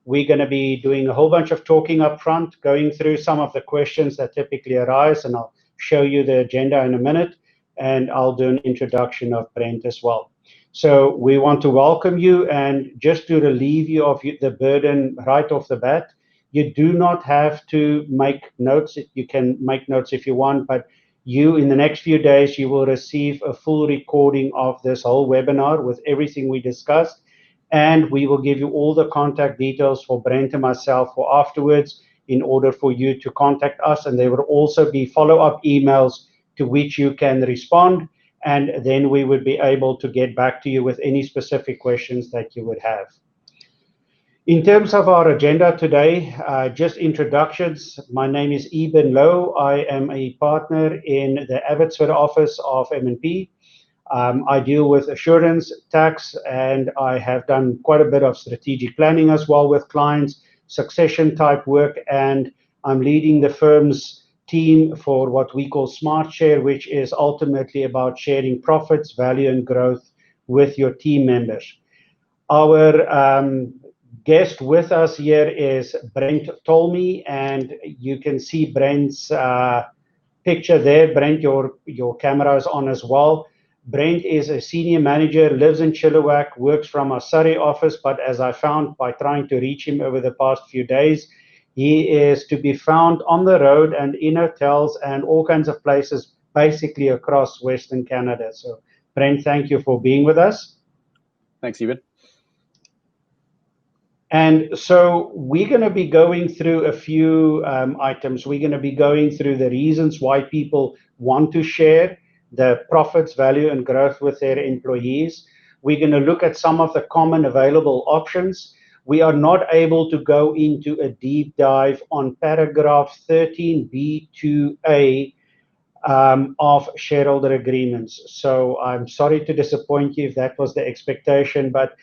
We're going to be doing a whole bunch of talking up front, going through some of the questions that typically arise, and I'll show you the agenda in a minute, and I'll do an introduction of Brent as well. So we want to welcome you, and just to relieve you of the burden right off the bat, you do not have to make notes. You can make notes if you want, but in the next few days, you will receive a full recording of this whole webinar with everything we discussed, and we will give you all the contact details for Brent and myself for afterwards in order for you to contact us, and there will also be follow-up emails to which you can respond, and then we would be able to get back to you with any specific questions that you would have. In terms of our agenda today, just introductions. My name is Eben Low. I am a partner in the Abbotsford office of M&P. I deal with assurance, tax, and I have done quite a bit of strategic planning as well with clients, succession type work, and I'm leading the firm's team for what we call Smart Share, which is ultimately about sharing profits, value, and growth with your team members. Our guest with us here is Brent Tolmie, and you can see Brent's picture there. Brent, your camera is on as well. Brent is a senior manager, lives in Chilliwack, works from our Surrey office, but as I found by trying to reach him over the past few days, he is to be found on the road and in hotels and all kinds of places, basically across Western Canada. So, Brent, thank you for being with us. Thanks, Eben. And so we're going to be going through a few items. We're going to be going through the reasons why people want to share the profits, value, and growth with their employees. We're going to look at some of the common available options. We are not able to go into a deep dive on paragraph 13B2A of shareholder agreements. So I'm sorry to disappoint you if that was the expectation, but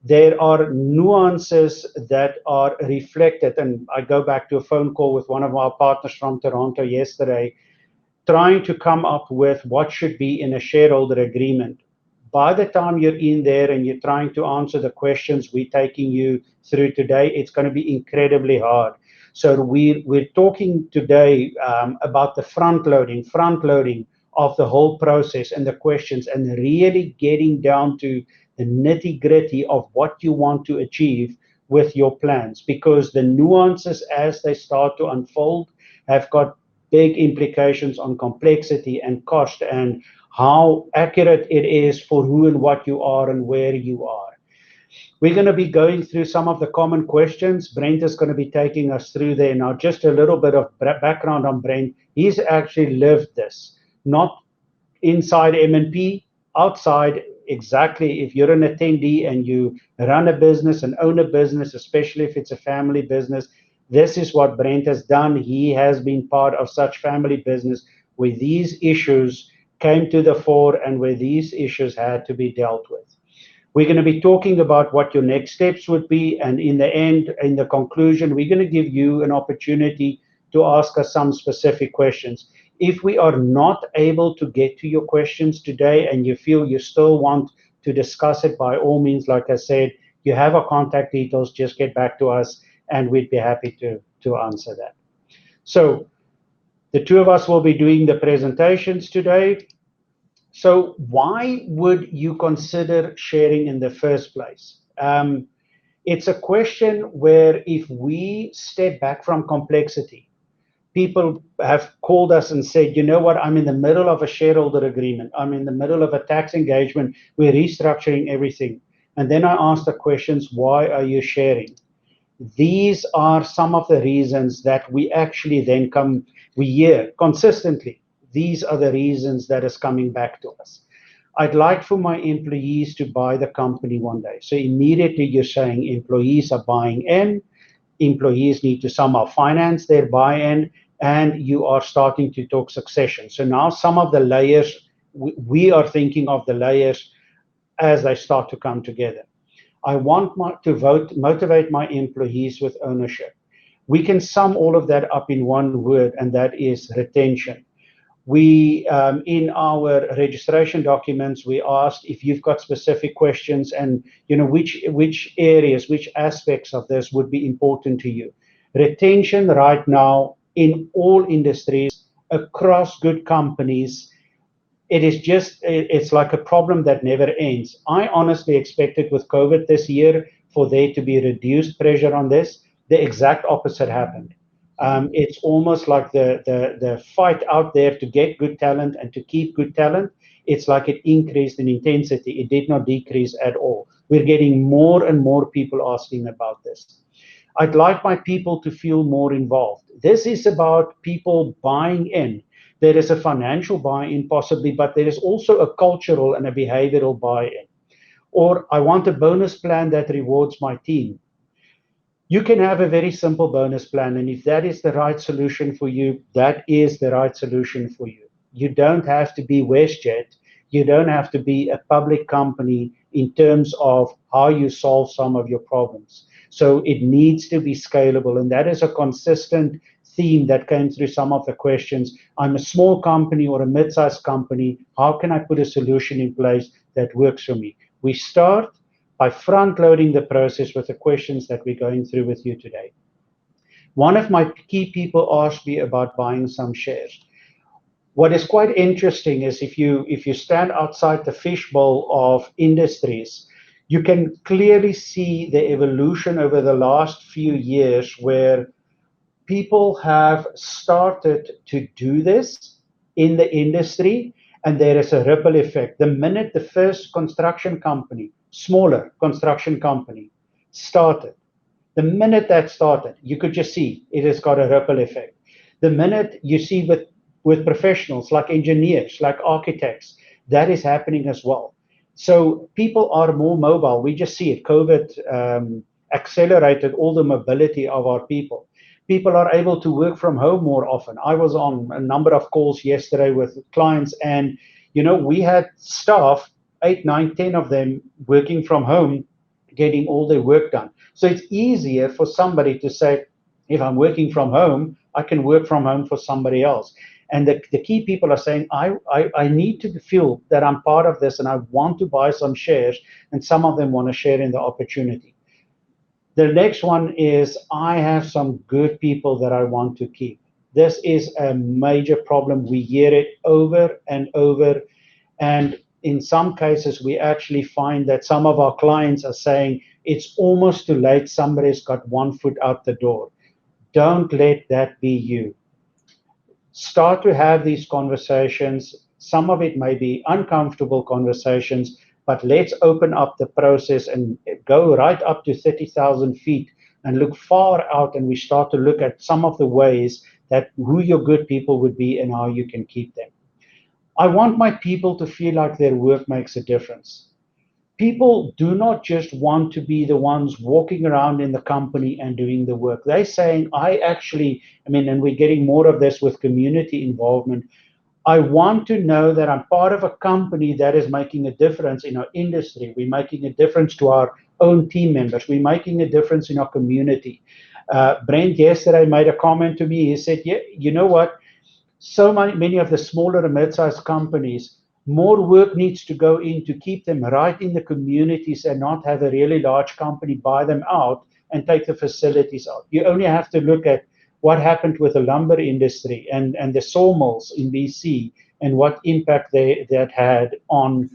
there are nuances that are reflected, and I go back to a phone call with one of our partners from Toronto yesterday, trying to come up with what should be in a shareholder agreement. By the time you're in there and you're trying to answer the questions we're taking you through today, it's going to be incredibly hard. So we're talking today about the front loading of the whole process and the questions, and really getting down to the nitty-gritty of what you want to achieve with your plans, because the nuances as they start to unfold have got big implications on complexity and cost and how accurate it is for who and what you are and where you are. We're going to be going through some of the common questions. Brent is going to be taking us through there. Now, just a little bit of background on Brent. He's actually lived this, not inside M&P, outside. Exactly, if you're an attendee and you run a business and own a business, especially if it's a family business, this is what Brent has done. He has been part of such family business where these issues came to the fore and where these issues had to be dealt with. We're going to be talking about what your next steps would be, and in the end, in the conclusion, we're going to give you an opportunity to ask us some specific questions. If we are not able to get to your questions today and you feel you still want to discuss it, by all means, like I said, you have our contact details, just get back to us and we'd be happy to answer that. So the two of us will be doing the presentations today. So why would you consider sharing in the first place? It's a question where if we step back from complexity, people have called us and said, you know what, I'm in the middle of a shareholder agreement. I'm in the middle of a tax engagement. We're restructuring everything. And then I ask the questions, why are you sharing? These are some of the reasons that we actually then we hear consistently. These are the reasons that is coming back to us. I'd like for my employees to buy the company one day. So immediately you're saying employees are buying in, employees need to somehow finance their buy-in, and you are starting to talk succession. So now some of the layers, we are thinking of the layers as they start to come together. I want to motivate my employees with ownership. We can sum all of that up in one word, and that is retention. We, in our registration documents, we asked if you've got specific questions and which areas, which aspects of this would be important to you. Retention right now in all industries across good companies, it's like a problem that never ends. I honestly expected with COVID this year for there to be reduced pressure on this. The exact opposite happened. It's almost like the fight out there to get good talent and to keep good talent. It's like it increased in intensity. It did not decrease at all. We're getting more and more people asking about this. I'd like my people to feel more involved. This is about people buying in. There is a financial buy-in possibly, but there is also a cultural and a behavioral buy-in. Or I want a bonus plan that rewards my team. You can have a very simple bonus plan, and if that is the right solution for you, that is the right solution for you. You don't have to be WestJet. You don't have to be a public company in terms of how you solve some of your problems. So it needs to be scalable, and that is a consistent theme that came through some of the questions. I'm a small company or a mid-sized company. How can I put a solution in place that works for me? We start by front-loading the process with the questions that we're going through with you today. One of my key people asked me about buying some shares. What is quite interesting is if you stand outside the fishbowl of industries, you can clearly see the evolution over the last few years where people have started to do this in the industry, and there is a ripple effect. The minute the first construction company, smaller construction company, started, the minute that started, you could just see it has got a ripple effect. The minute you see with professionals like engineers, like architects, that is happening as well. So people are more mobile. We just see it. COVID accelerated all the mobility of our people. People are able to work from home more often. I was on a number of calls yesterday with clients, and we had staff, 8, 9, 10 of them working from home, getting all their work done. So it's easier for somebody to say, if I'm working from home, I can work from home for somebody else. And the key people are saying, I need to feel that I'm part of this and I want to buy some shares, and some of them want to share in the opportunity. The next one is, I have some good people that I want to keep. This is a major problem. We hear it over and over. And in some cases, we actually find that some of our clients are saying, it's almost too late. Somebody's got one foot out the door. Don't let that be you. Start to have these conversations. Some of it may be uncomfortable conversations, but let's open up the process and go right up to 30,000 feet and look far out, and we start to look at some of the ways that who your good people would be and how you can keep them. I want my people to feel like their work makes a difference. People do not just want to be the ones walking around in the company and doing the work. They're saying, and we're getting more of this with community involvement. I want to know that I'm part of a company that is making a difference in our industry. We're making a difference to our own team members. We're making a difference in our community. Brent yesterday made a comment to me. He said, yeah, you know what? So many of the smaller and mid-sized companies, more work needs to go in to keep them right in the communities and not have a really large company buy them out and take the facilities out. You only have to look at what happened with the lumber industry and the sawmills in BC and what impact that had on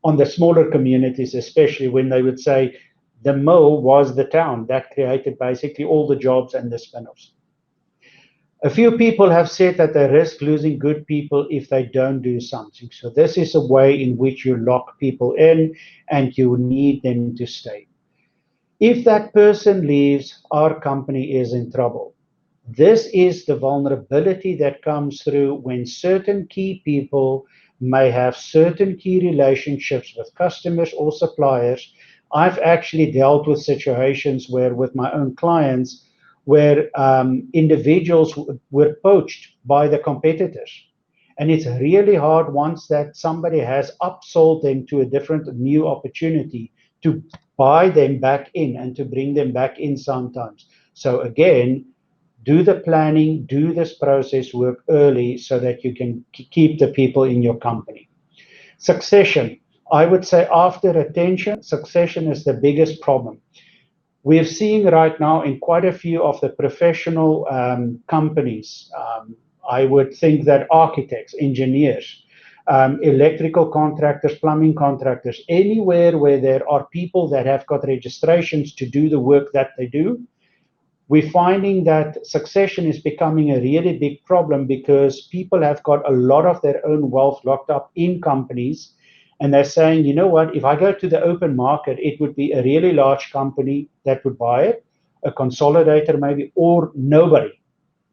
the smaller communities, especially when they would say the mill was the town that created basically all the jobs and the spin-offs. A few people have said that they risk losing good people if they don't do something. So this is a way in which you lock people in and you need them to stay. If that person leaves, our company is in trouble. This is the vulnerability that comes through when certain key people may have certain key relationships with customers or suppliers. I've actually dealt with situations where, with my own clients, where individuals were poached by the competitors. And it's really hard once that somebody has upsold them to a different new opportunity to buy them back in and to bring them back in sometimes. So again, Do the planning, do this process work early so that you can keep the people in your company. Succession. I would say after retention, succession is the biggest problem. We're seeing right now in quite a few of the professional companies, I would think that architects, engineers, electrical contractors, plumbing contractors, anywhere where there are people that have got registrations to do the work that they do, we're finding that succession is becoming a really big problem because people have got a lot of their own wealth locked up in companies. And they're saying, you know what, if I go to the open market, it would be a really large company that would buy it, a consolidator maybe, or nobody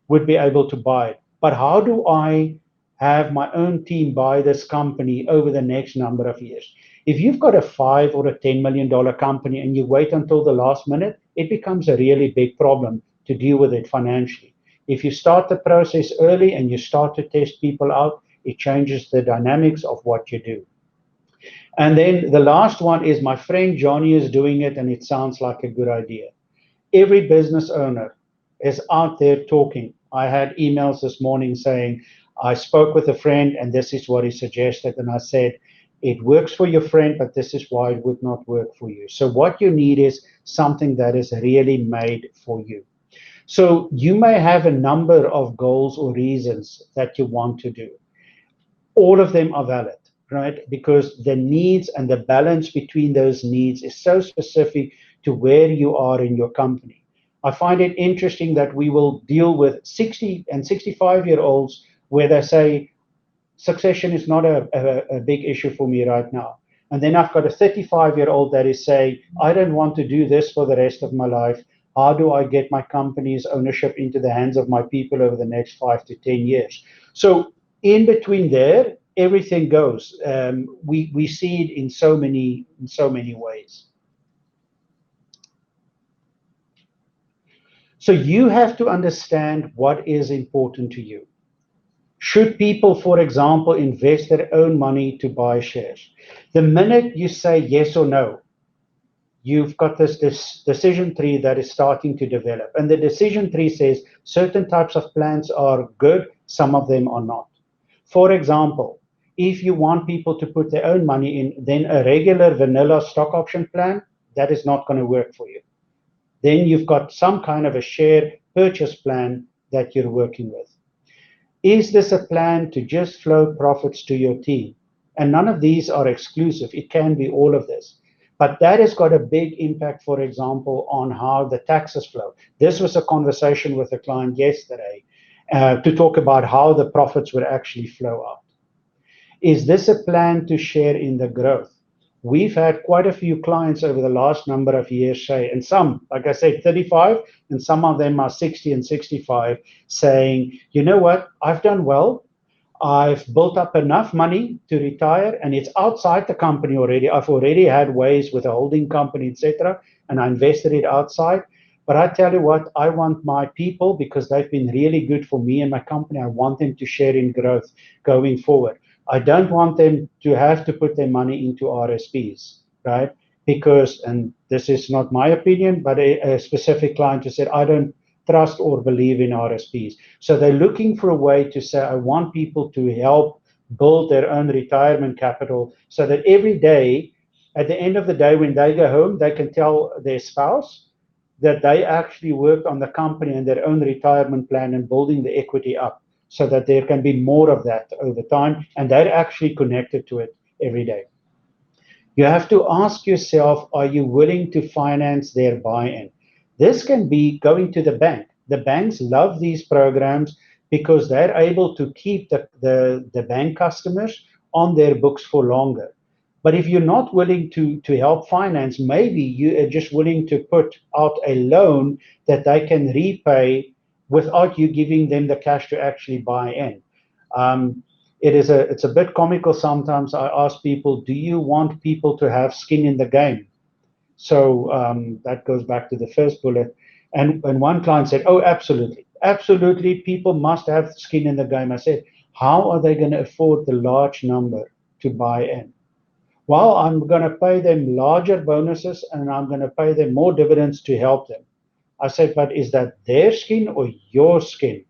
would be able to buy it. But how do I have my own team buy this company over the next number of years? If you've got a $5 or $10 million company and you wait until the last minute, it becomes a really big problem to deal with it financially. If you start the process early and you start to test people out, it changes the dynamics of what you do. And then the last one is my friend Johnny is doing it and it sounds like a good idea. Every business owner is out there talking. I had emails this morning saying, I spoke with a friend and this is what he suggested. And I said, it works for your friend, but this is why it would not work for you. So what you need is something that is really made for you. So you may have a number of goals or reasons that you want to do. All of them are valid, right? Because the needs and the balance between those needs is so specific to where you are in your company. I find it interesting that we will deal with 60 and 65-year-olds where they say, succession is not a big issue for me right now. And then I've got a 35-year-old that is saying, I don't want to do this for the rest of my life. How do I get my company's ownership into the hands of my people over the next 5 to 10 years? So in between there, everything goes. We see it in so many ways. So you have to understand what is important to you. Should people, for example, invest their own money to buy shares? The minute you say yes or no, you've got this decision tree that is starting to develop. And the decision tree says certain types of plans are good, some of them are not. For example, if you want people to put their own money in, then a regular vanilla stock option plan, that is not going to work for you. Then you've got some kind of a share purchase plan that you're working with. Is this a plan to just flow profits to your team? And none of these are exclusive. It can be all of this. But that has got a big impact, for example, on how the taxes flow. This was a conversation with a client yesterday to talk about how the profits would actually flow out. Is this a plan to share in the growth? We've had quite a few clients over the last number of years say, and some, like I said, 35, and some of them are 60 and 65, saying, you know what, I've done well. I've built up enough money to retire, and it's outside the company already. I've already had ways with a holding company, etc., and I invested it outside. But I tell you what, I want my people, because they've been really good for me and my company, I want them to share in growth going forward. I don't want them to have to put their money into RSPs, right? Because, and this is not my opinion, but a specific client who said, I don't trust or believe in RSPs. So they're looking for a way to say, I want people to help build their own retirement capital so that every day, at the end of the day, when they go home, they can tell their spouse that they actually worked on the company and their own retirement plan and building the equity up, so that there can be more of that over time, and they're actually connected to it every day. You have to ask yourself, are you willing to finance their buy-in? This can be going to the bank. The banks love these programs because they're able to keep the bank customers on their books for longer. But if you're not willing to help finance, maybe you are just willing to put out a loan that they can repay without you giving them the cash to actually buy in. It's a bit comical sometimes. I ask people, do you want people to have skin in the game? So that goes back to the first bullet. And one client said, oh, absolutely. Absolutely, people must have skin in the game. I said, how are they going to afford the large number to buy in? Well, I'm going to pay them larger bonuses and I'm going to pay them more dividends to help them. I said, but is that their skin or your skin?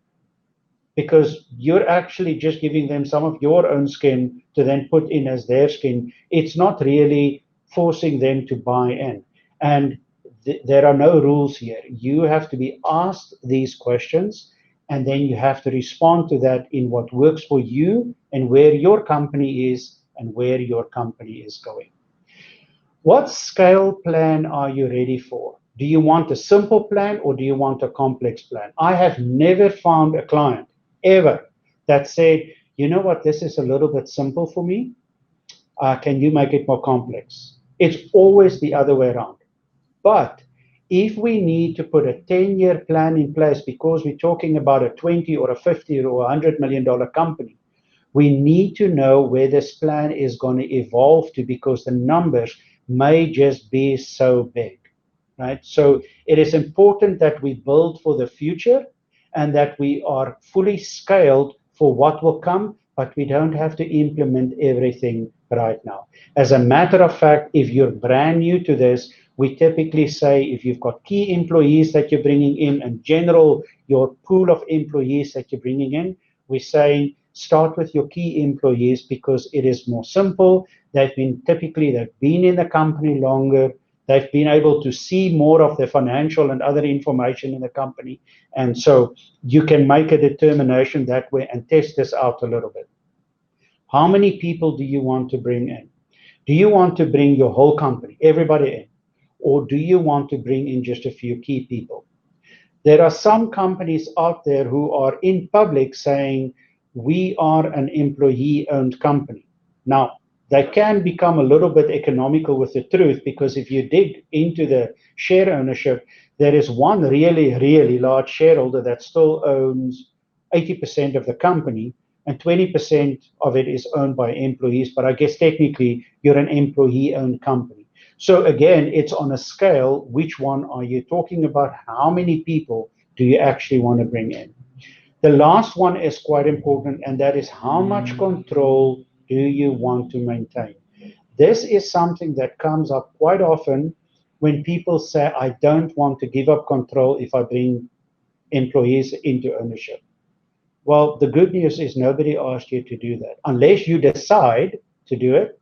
Because you're actually just giving them some of your own skin to then put in as their skin. It's not really forcing them to buy in. And there are no rules here. You have to be asked these questions, and then you have to respond to that in what works for you and where your company is and where your company is going. What scale plan are you ready for? Do you want a simple plan or do you want a complex plan? I have never found a client ever that said, you know what, this is a little bit simple for me. Can you make it more complex? It's always the other way around. But if we need to put a 10-year plan in place because we're talking about a 20 or a 50 or $100 million company, we need to know where this plan is going to evolve to, because the numbers may just be so big, right? So it is important that we build for the future and that we are fully scaled for what will come, but we don't have to implement everything right now. As a matter of fact, if you're brand new to this, we typically say if you've got key employees that you're bringing in general, your pool of employees that you're bringing in, we're saying start with your key employees because it is more simple. They've been in the company longer. They've been able to see more of the financial and other information in the company. And so you can make a determination that way and test this out a little bit. How many people do you want to bring in? Do you want to bring your whole company, everybody in? Or do you want to bring in just a few key people? There are some companies out there who are in public saying, we are an employee-owned company. Now, they can become a little bit economical with the truth, because if you dig into the share ownership, there is one really, really large shareholder that still owns 80% of the company, and 20% of it is owned by employees. But I guess technically you're an employee-owned company. So again, it's on a scale. Which one are you talking about? How many people do you actually want to bring in? The last one is quite important, and that is how much control do you want to maintain? This is something that comes up quite often when people say, I don't want to give up control if I bring employees into ownership. Well, the good news is nobody asked you to do that. Unless you decide to do it,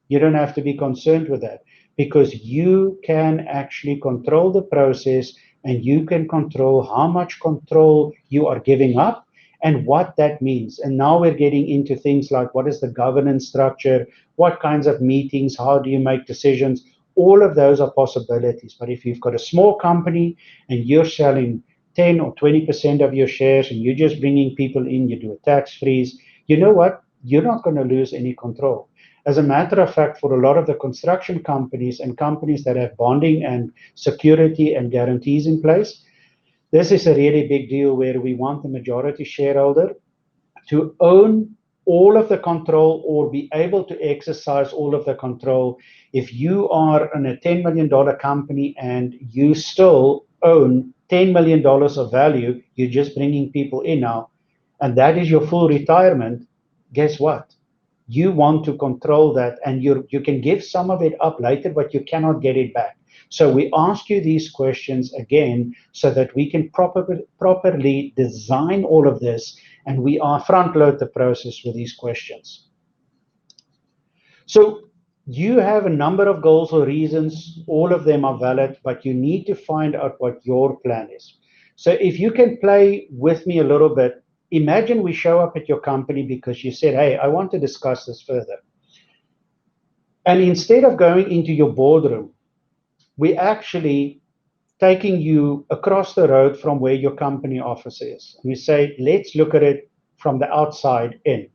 you don't have to be concerned with that, because you can actually control the process and you can control how much control you are giving up and what that means. And now we're getting into things like what is the governance structure, what kinds of meetings, how do you make decisions? All of those are possibilities. But if you've got a small company and you're selling 10 or 20% of your shares and you're just bringing people in, you do a tax freeze, you know what? You're not going to lose any control. As a matter of fact, for a lot of the construction companies and companies that have bonding and security and guarantees in place, this is a really big deal where we want the majority shareholder to own all of the control or be able to exercise all of the control. If you are in a $10 million company and you still own $10 million of value, you're just bringing people in now, and that is your full retirement, guess what? You want to control that, and you can give some of it up later, but you cannot get it back. So we ask you these questions again so that we can properly design all of this, and we are front load the process with these questions. So you have a number of goals or reasons, all of them are valid, but you need to find out what your plan is. So if you can play with me a little bit, imagine we show up at your company because you said, hey, I want to discuss this further. And instead of going into your boardroom, we actually taking you across the road from where your company office is. We say, let's look at it from the outside in.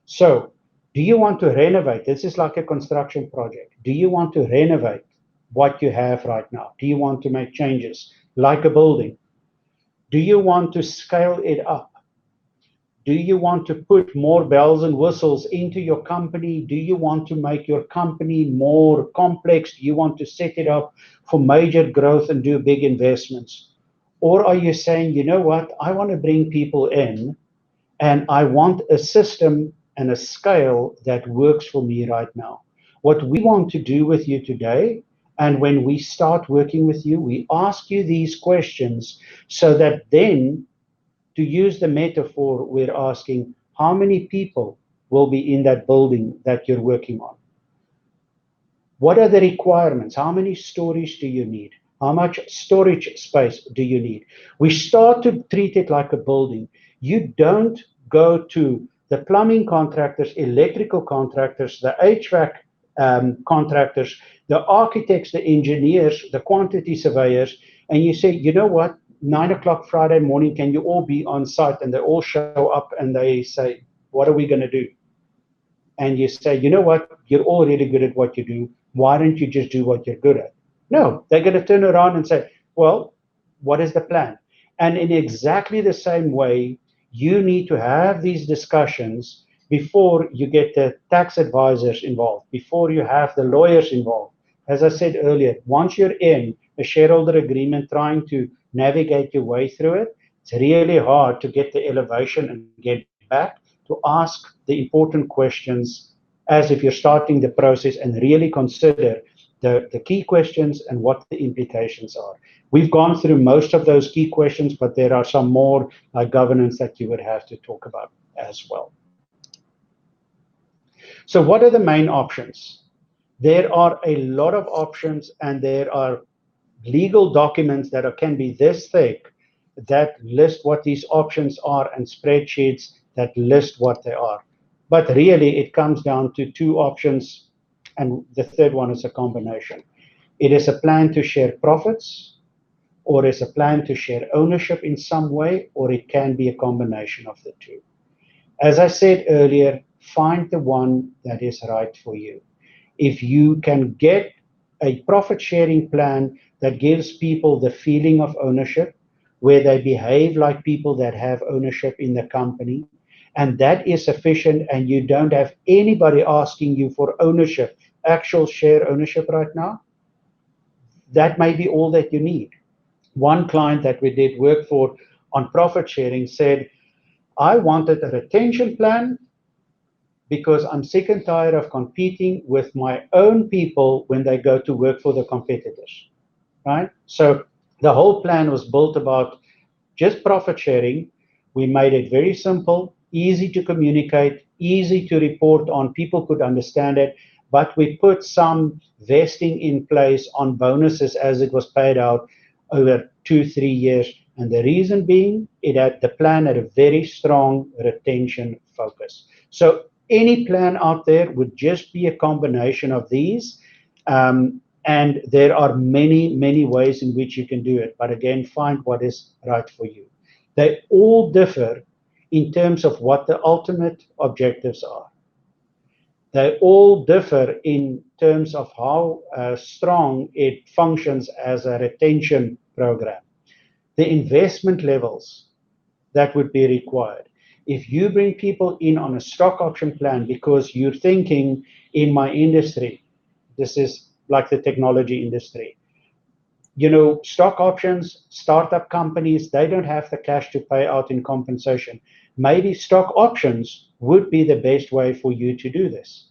So do you want to renovate? This is like a construction project. Do you want to renovate what you have right now? Do you want to make changes like a building? Do you want to scale it up? Do you want to put more bells and whistles into your company? Do you want to make your company more complex? Do you want to set it up for major growth and do big investments? Or are you saying, you know what, I want to bring people in and I want a system and a scale that works for me right now? What we want to do with you today And when we start working with you, we ask you these questions so that then, to use the metaphor, we're asking how many people will be in that building that you're working on? What are the requirements? How many stories do you need? How much storage space do you need? We start to treat it like a building. You don't go to the plumbing contractors, electrical contractors, the HVAC contractors, the architects, the engineers, the quantity surveyors, and you say, you know what, 9 o'clock Friday morning, can you all be on site? And they all show up and they say, what are we going to do? And you say, you know what, you're all really good at what you do. Why don't you just do what you're good at? No, they're going to turn around and say, well, what is the plan? And in exactly the same way, you need to have these discussions before you get the tax advisors involved, before you have the lawyers involved. As I said earlier, once you're in a shareholder agreement trying to navigate your way through it, it's really hard to get the elevation and get back to ask the important questions as if you're starting the process and really consider the key questions and what the implications are. We've gone through most of those key questions, but there are some more like governance that you would have to talk about as well. So what are the main options? There are a lot of options, and there are legal documents that can be this thick that list what these options are, and spreadsheets that list what they are. But really, it comes down to two options, and the third one is a combination. It is a plan to share profits, or is a plan to share ownership in some way, or it can be a combination of the two. As I said earlier, find the one that is right for you. If you can get a profit sharing plan that gives people the feeling of ownership, where they behave like people that have ownership in the company, and that is sufficient, and you don't have anybody asking you for ownership, actual share ownership right now, that may be all that you need. One client that we did work for on profit sharing said, I wanted a retention plan because I'm sick and tired of competing with my own people when they go to work for the competitors, right? So the whole plan was built about just profit sharing. We made it very simple, easy to communicate, easy to report on, people could understand it, but we put some vesting in place on bonuses as it was paid out over 2-3 years. And the reason being, the plan had a very strong retention focus. So any plan out there would just be a combination of these. And there are many, many ways in which you can do it. But again, find what is right for you. They all differ in terms of what the ultimate objectives are. They all differ in terms of how strong it functions as a retention program. The investment levels that would be required. If you bring people in on a stock option plan because you're thinking, in my industry, this is like the technology industry, stock options, startup companies, they don't have the cash to pay out in compensation. Maybe stock options would be the best way for you to do this.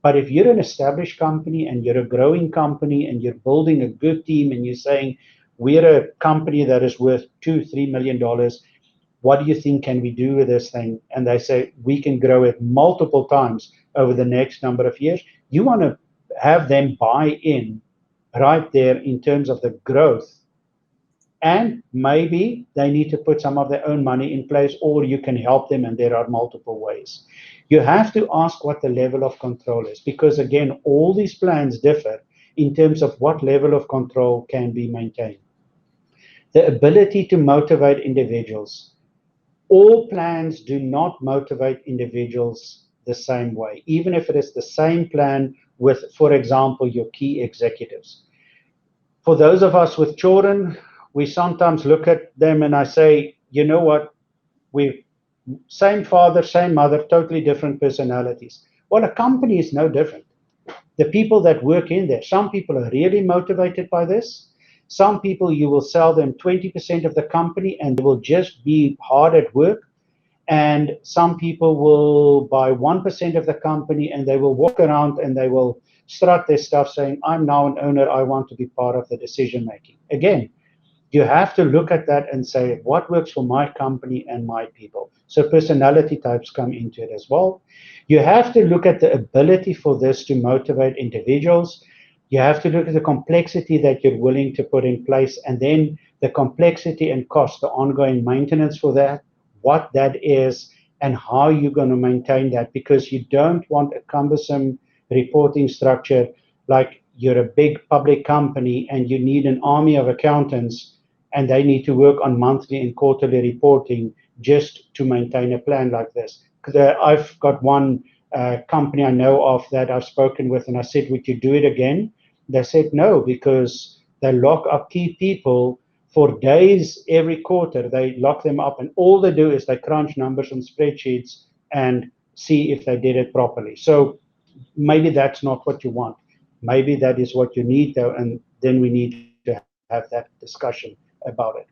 But if you're an established company and you're a growing company and you're building a good team and you're saying, we're a company that is worth $2-3 million, what do you think can we do with this thing? And they say, we can grow it multiple times over the next number of years. You want to have them buy in right there in terms of the growth. And maybe they need to put some of their own money in place, or you can help them, and there are multiple ways. You have to ask what the level of control is, because again, all these plans differ in terms of what level of control can be maintained. The ability to motivate individuals. All plans do not motivate individuals the same way, even if it is the same plan with, for example, your key executives. For those of us with children, we sometimes look at them and I say, you know what, we same father, same mother, totally different personalities. Well, a company is no different. The people that work in there, some people are really motivated by this. Some people, you will sell them 20% of the company and they will just be hard at work. And some people will buy 1% of the company and they will walk around and they will strut their stuff saying, I'm now an owner, I want to be part of the decision making. Again, you have to look at that and say, what works for my company and my people? So personality types come into it as well. You have to look at the ability for this to motivate individuals. You have to look at the complexity that you're willing to put in place, and then the complexity and cost, the ongoing maintenance for that, what that is, and how you're going to maintain that, because you don't want a cumbersome reporting structure like you're a big public company and you need an army of accountants and they need to work on monthly and quarterly reporting just to maintain a plan like this. I've got one company I know of that I've spoken with, and I said, would you do it again? They said no, because they lock up key people for days every quarter. They lock them up, and all they do is they crunch numbers on spreadsheets and see if they did it properly. So maybe that's not what you want. Maybe that is what you need, though, and then we need to have that discussion about it.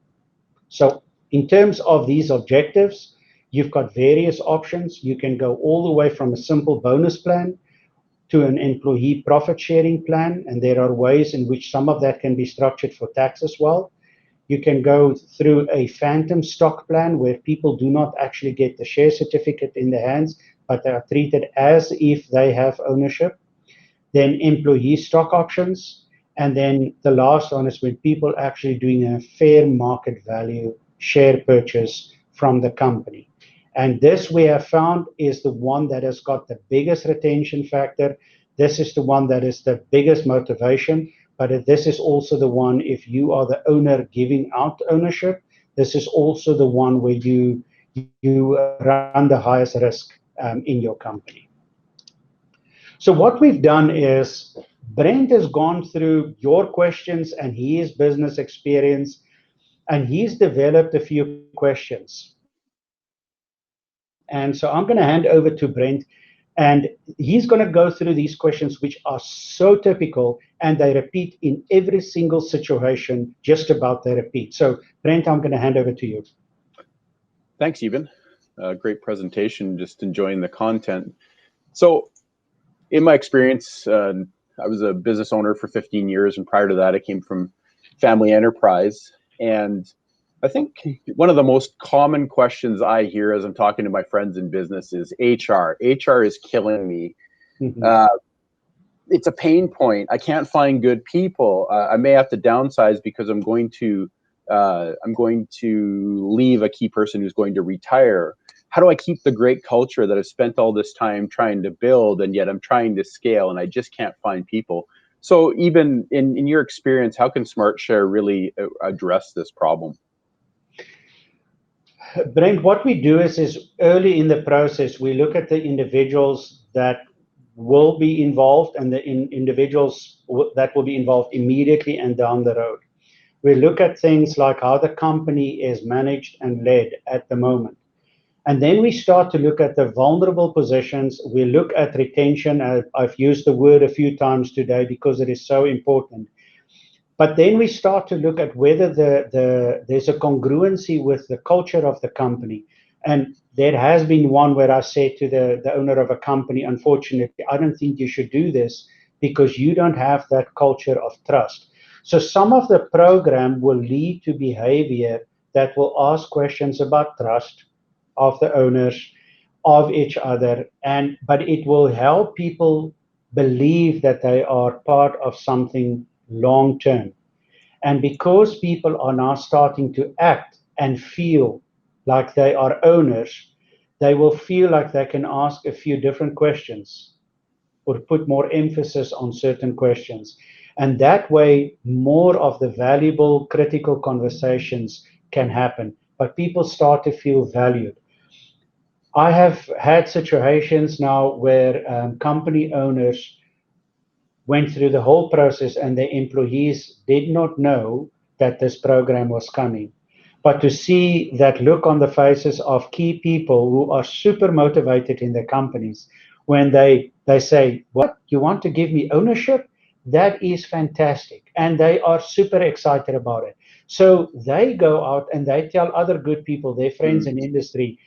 So in terms of these objectives, you've got various options. You can go all the way from a simple bonus plan to an employee profit sharing plan, and there are ways in which some of that can be structured for tax as well. You can go through a phantom stock plan where people do not actually get the share certificate in their hands, but they are treated as if they have ownership. Then employee stock options. And then the last one is when people actually doing a fair market value share purchase from the company. And this we have found is the one that has got the biggest retention factor. This is the one that is the biggest motivation, but this is also the one, if you are the owner giving out ownership, this is also the one where you run the highest risk in your company. So what we've done is Brent has gone through your questions and his business experience, and he's developed a few questions. And so I'm going to hand over to Brent, and he's going to go through these questions, which are so typical, and they repeat in every single situation, just about they repeat. So Brent, I'm going to hand over to you. Thanks, Eben. Great presentation, just enjoying the content. So in my experience, I was a business owner for 15 years, and prior to that, I came from family enterprise. And I think one of the most common questions I hear as I'm talking to my friends in business is HR. HR is killing me. Mm-hmm. It's a pain point. I can't find good people. I may have to downsize because I'm going to leave a key person who's going to retire. How do I keep the great culture that I've spent all this time trying to build, and yet I'm trying to scale and I just can't find people? So even in your experience, how can SmartShare really address this problem? Brent, what we do is early in the process, we look at the individuals that will be involved and the individuals that will be involved immediately and down the road. We look at things like how the company is managed and led at the moment. And then we start to look at the vulnerable positions. We look at retention. I've used the word a few times today because it is so important. But then we start to look at whether there's a congruency with the culture of the company. And there has been one where I said to the owner of a company, unfortunately, I don't think you should do this because you don't have that culture of trust. So some of the program will lead to behavior that will ask questions about trust of the owners, of each other, but it will help people believe that they are part of something long term. And because people are now starting to act and feel like they are owners, they will feel like they can ask a few different questions or put more emphasis on certain questions. And that way, more of the valuable, critical conversations can happen. But people start to feel valued. I have had situations now where company owners went through the whole process and the employees did not know that this program was coming. But to see that look on the faces of key people who are super motivated in their companies when they say, what, you want to give me ownership? That is fantastic. And they are super excited about it. So they go out and they tell other good people, their friends in industry,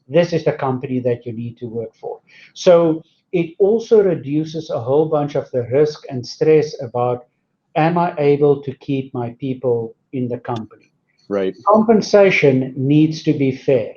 this is the company that you need to work for. So it also reduces a whole bunch of the risk and stress about, am I able to keep my people in the company? Right. Compensation needs to be fair.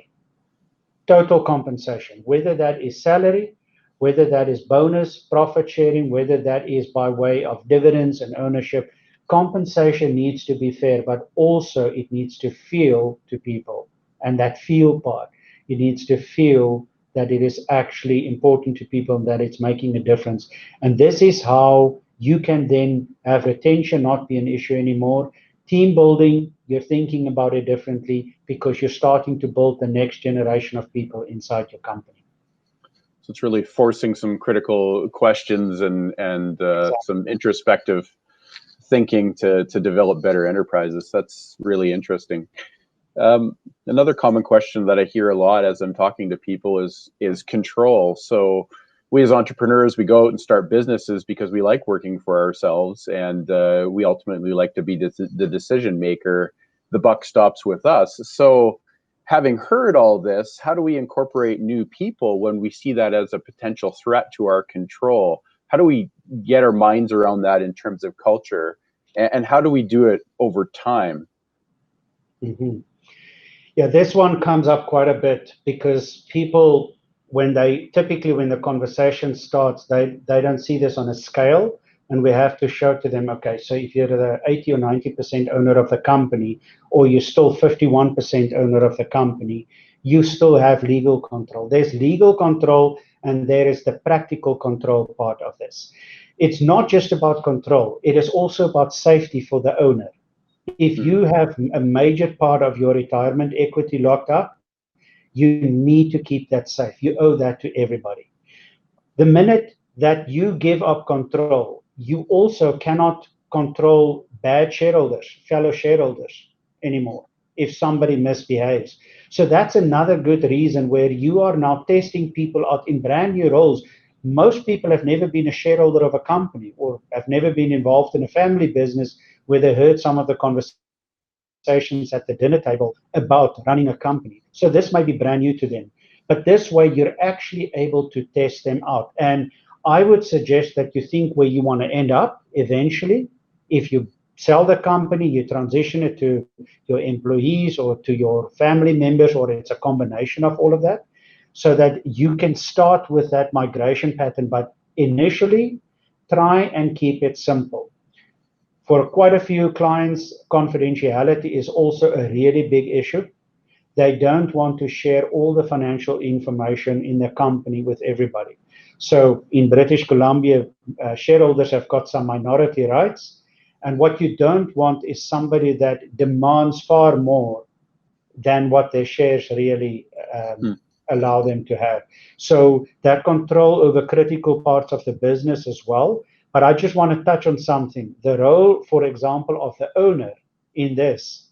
Total compensation, whether that is salary, whether that is bonus, profit sharing, whether that is by way of dividends and ownership, compensation needs to be fair, but also it needs to feel to people. And that feel part, it needs to feel that it is actually important to people and that it's making a difference. And this is how you can then have retention not be an issue anymore. Team building, you're thinking about it differently because you're starting to build the next generation of people inside your company. So it's really forcing some critical questions and Exactly. some introspective thinking to develop better enterprises. That's really interesting. Another common question that I hear a lot as I'm talking to people is control. So we as entrepreneurs, we go out and start businesses because we like working for ourselves, and we ultimately like to be the decision maker. The buck stops with us. So having heard all this, how do we incorporate new people when we see that as a potential threat to our control? How do we get our minds around that in terms of culture? And how do we do it over time? Mm-hmm. Yeah, this one comes up quite a bit because people, when the conversation starts, they don't see this on a scale. And we have to show to them, okay, so if you're the 80 or 90% owner of the company, or you're still 51% owner of the company, you still have legal control. There's legal control and there is the practical control part of this. It's not just about control, it is also about safety for the owner. If you have a major part of your retirement equity locked up, you need to keep that safe. You owe that to everybody. The minute that you give up control, you also cannot control bad shareholders, fellow shareholders anymore if somebody misbehaves. So that's another good reason where you are now testing people out in brand new roles. Most people have never been a shareholder of a company or have never been involved in a family business where they heard some of the conversations at the dinner table about running a company. So this might be brand new to them. But this way, you're actually able to test them out. And I would suggest that you think where you want to end up eventually. If you sell the company, you transition it to your employees or to your family members, or it's a combination of all of that, so that you can start with that migration pattern. But initially, try and keep it simple. For quite a few clients, confidentiality is also a really big issue. They don't want to share all the financial information in the company with everybody. So in British Columbia, shareholders have got some minority rights. And what you don't want is somebody that demands far more than what their shares really allow them to have. So that control over critical parts of the business as well. But I just want to touch on something. The role, for example, of the owner in this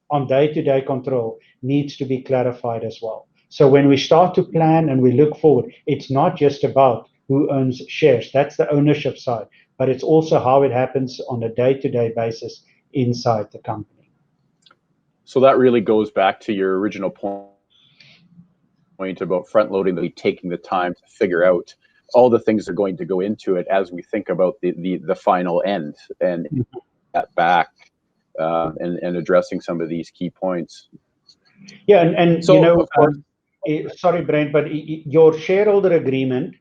on day-to-day control needs to be clarified as well. So when we start to plan and we look forward, it's not just about who owns shares. That's the ownership side, but it's also how it happens on a day-to-day basis inside the company. So that really goes back to your original point about front loading, taking the time to figure out all the things that are going to go into it as we think about the final end and that back and addressing some of these key points. Yeah, and so, you know, of course, sorry, Brent, but your shareholder agreement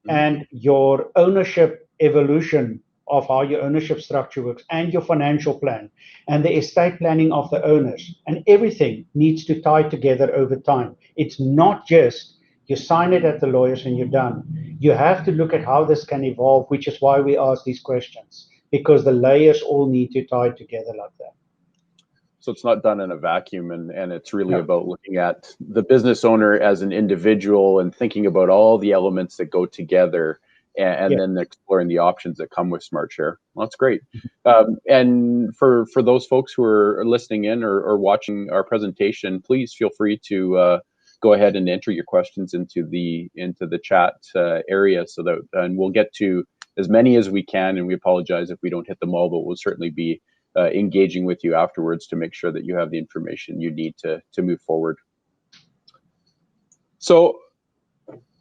and your ownership evolution of how your ownership structure works and your financial plan and the estate planning of the owners and everything needs to tie together over time. It's not just you sign it at the lawyers and you're done. You have to look at how this can evolve, which is why we ask these questions, because the layers all need to tie together like that. So it's not done in a vacuum, and it's really about looking at the business owner as an individual and thinking about all the elements that go together, and then exploring the options that come with SmartShare. Well, that's great. And for those folks who are listening in or watching our presentation, please feel free to go ahead and enter your questions into the chat area, so that and we'll get to as many as we can. And we apologize if we don't hit them all, but we'll certainly be engaging with you afterwards to make sure that you have the information you need to move forward. So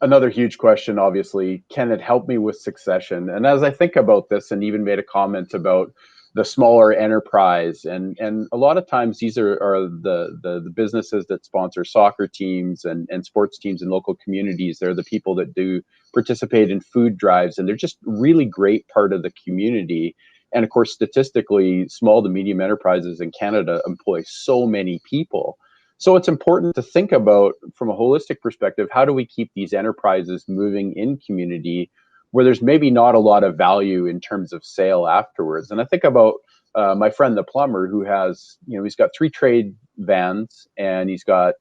another huge question, obviously, can it help me with succession? And as I think about this, and even made a comment about the smaller enterprise, and a lot of times these are the businesses that sponsor soccer teams and sports teams in local communities. They're the people that do participate in food drives, and they're just really great part of the community. And of course, statistically, small to medium enterprises in Canada employ so many people. So it's important to think about, from a holistic perspective, how do we keep these enterprises moving in community where there's maybe not a lot of value in terms of sale afterwards? And I think about my friend, the plumber, who has, he's got 3 trade vans and he's got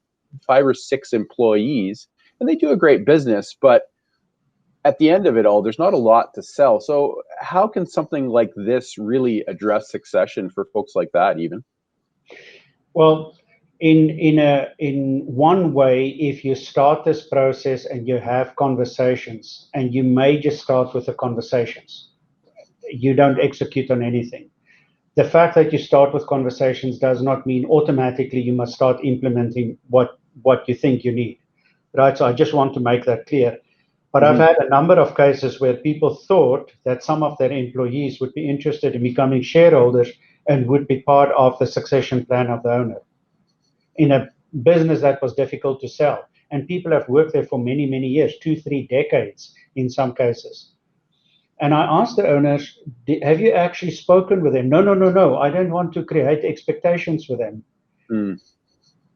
5 or 6 employees, and they do a great business, but at the end of it all, there's not a lot to sell. So how can something like this really address succession for folks like that, even? Well, in one way, if you start this process and you have conversations, and you may just start with the conversations, you don't execute on anything. The fact that you start with conversations does not mean automatically you must start implementing what you think you need, right? So I just want to make that clear. But I've had a number of cases where people thought that some of their employees would be interested in becoming shareholders and would be part of the succession plan of the owner in a business that was difficult to sell. And people have worked there for many, many years, 2-3 decades in some cases. And I asked the owners, have you actually spoken with them? No. I don't want to create expectations with them.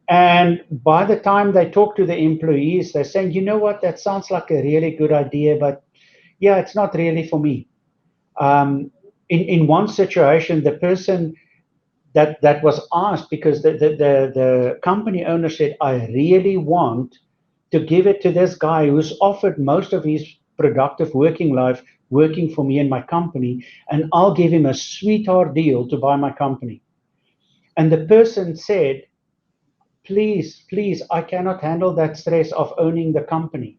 And by the time they talk to the employees, they're saying, you know what, that sounds like a really good idea, but yeah, it's not really for me. In one situation, the person that was asked, because the company owner said, I really want to give it to this guy who's offered most of his productive working life working for me and my company, and I'll give him a sweetheart deal to buy my company. And the person said, please, I cannot handle that stress of owning the company.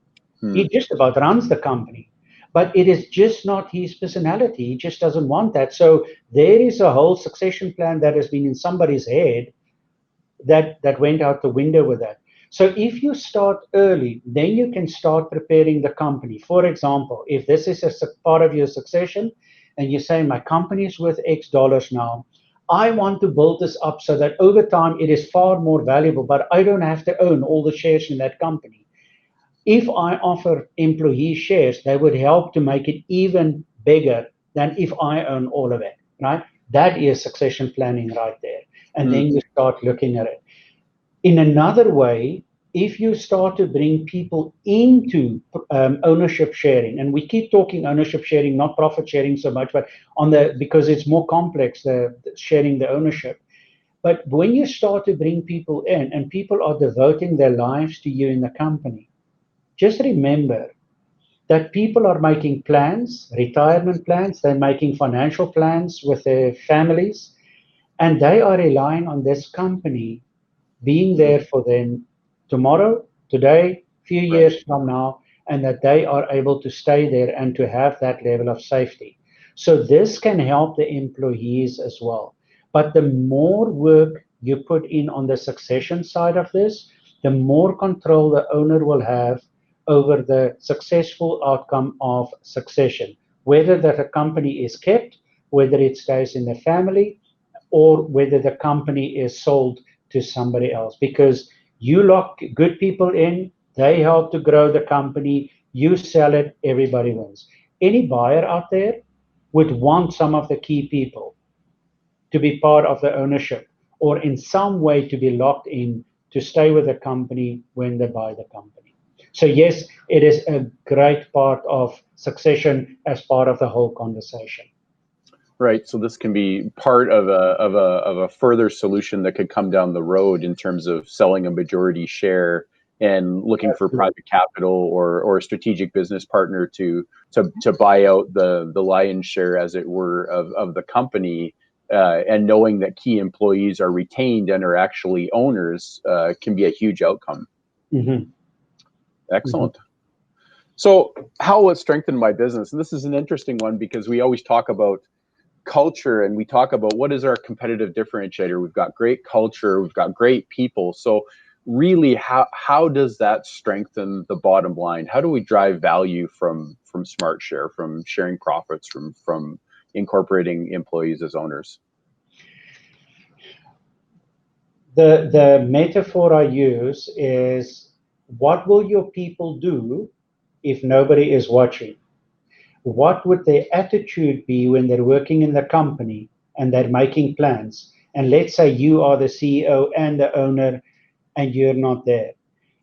He just about runs the company, but it is just not his personality. He just doesn't want that. So there is a whole succession plan that has been in somebody's head that went out the window with that. So if you start early, then you can start preparing the company. For example, if this is a part of your succession and you say, my company is worth X dollars now, I want to build this up so that over time it is far more valuable, but I don't have to own all the shares in that company. If I offer employee shares, they would help to make it even bigger than if I own all of it, right? That is succession planning right there. And then you start looking at it. In another way, if you start to bring people into ownership sharing, and we keep talking ownership sharing, not profit sharing so much, but because it's more complex, the sharing the ownership. But when you start to bring people in and people are devoting their lives to you in the company, just remember that people are making plans, retirement plans, they're making financial plans with their families, and they are relying on this company being there for them tomorrow, today, few years from now, and that they are able to stay there and to have that level of safety. So this can help the employees as well. But the more work you put in on the succession side of this, the more control the owner will have over the successful outcome of succession, whether the company is kept, whether it stays in the family, or whether the company is sold to somebody else. Because you lock good people in, they help to grow the company, you sell it, everybody wins. Any buyer out there would want some of the key people to be part of the ownership, or in some way to be locked in to stay with the company when they buy the company. So yes, it is a great part of succession as part of the whole conversation. Right. So this can be part of a further solution that could come down the road in terms of selling a majority share and looking for private capital or a strategic business partner to buy out the lion's share, as it were, of the company, and knowing that key employees are retained and are actually owners can be a huge outcome. Excellent. So how will it strengthen my business? And this is an interesting one, because we always talk about culture and we talk about what is our competitive differentiator. We've got great culture, we've got great people. So really, how does that strengthen the bottom line? How do we drive value from Smart Share, from sharing profits, from incorporating employees as owners? The metaphor I use is, what will your people do if nobody is watching? What would their attitude be when they're working in the company and they're making plans? And let's say you are the CEO and the owner and you're not there.